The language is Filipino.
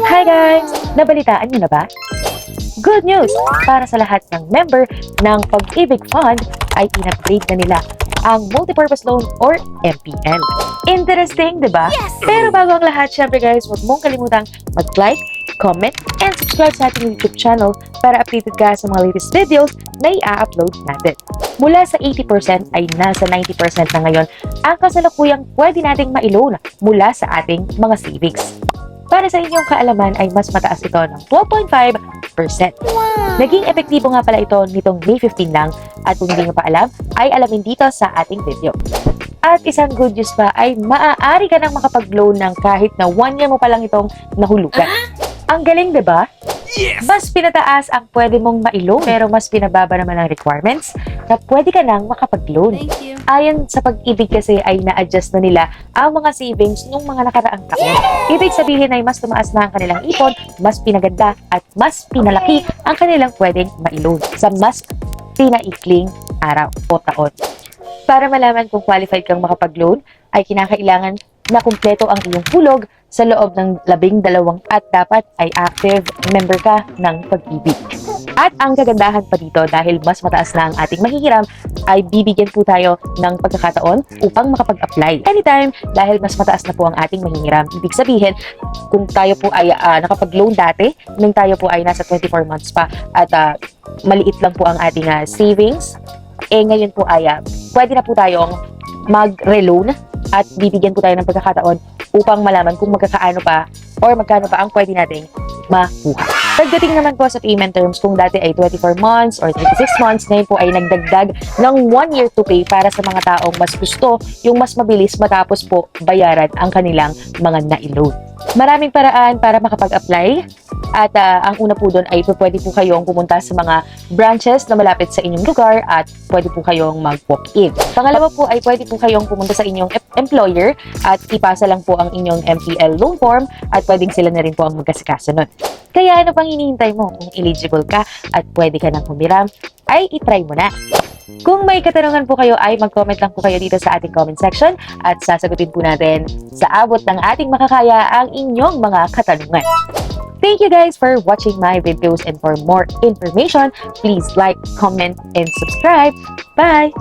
Hi guys! Nabalitaan niyo na ba? Good news! Para sa lahat ng member ng Pag-ibig Fund ay in-upgrade na nila ang Multipurpose Loan or MPL. Interesting, di ba? Yes! Pero bago ang lahat, syempre guys, huwag mong kalimutang mag-like, comment, and subscribe sa ating YouTube channel para updated ka sa mga latest videos na i-upload natin. Mula sa 80% ay nasa 90% na ngayon ang kasalukuyang pwede nating ma-loan mula sa ating mga savings. Para sa inyong kaalaman ay mas mataas ito ng 12.5%. Wow. Naging epektibo nga pala ito nitong May 15 lang at kung hindi nyo pa alam ay alamin dito sa ating video. At isang good news pa ay maaari ka nang makapag-loan ng kahit na 1 year mo pa lang itong nahulugan. Ang galing, diba? Yes! Mas pinataas ang pwede mong ma-loan pero mas pinababa naman ang requirements na pwede ka nang makapag-loan. Thank you. Ayon sa Pag-ibig kasi ay na-adjust na nila ang mga savings nung mga nakaraang taon. Ibig sabihin ay mas tumaas na ang kanilang ipon, mas pinaganda at mas pinalaki ang kanilang pwedeng ma-loan sa mas pinaikling araw o taon. Para malaman kung qualified kang makapag-loan ay kinakailangan na kumpleto ang iyong hulog sa loob ng 12 at dapat ay active member ka ng Pag-ibig. At ang kagandahan pa dito dahil mas mataas na ang ating mahihiram ay bibigyan po tayo ng pagkakataon upang makapag-apply anytime dahil mas mataas na po ang ating mahihiram. Ibig sabihin, kung tayo po ay nakapag-loan dati, nung tayo po ay nasa 24 months pa at maliit lang po ang ating savings, ngayon po ay pwede na po tayong mag-reloan at bibigyan po tayo ng pagkakataon upang malaman kung magkakaano pa or magkano pa ang pwede nating makuha. Pagdating naman po sa payment terms, kung dati ay 24 months or 36 months, ngayon po ay nagdagdag ng 1 year to pay para sa mga taong mas gusto yung mas mabilis matapos po bayaran ang kanilang mga na-loan. Maraming paraan para makapag-apply at ang una po doon ay pwede po kayong pumunta sa mga branches na malapit sa inyong lugar at pwede po kayong mag-walk-in. Pangalawa po ay pwede po kayong pumunta sa inyong employer at ipasa lang po ang inyong MPL loan form at pwedeng sila na rin po ang magkasikaso nun. Kaya ano pang hinihintay mo? Kung eligible ka at pwede ka nang humiram, ay itry mo na. Kung may katanungan po kayo ay mag-comment lang po kayo dito sa ating comment section at sasagutin po natin sa abot ng ating makakaya ang inyong mga katanungan. Thank you guys for watching my videos and for more information, please like, comment, and subscribe. Bye!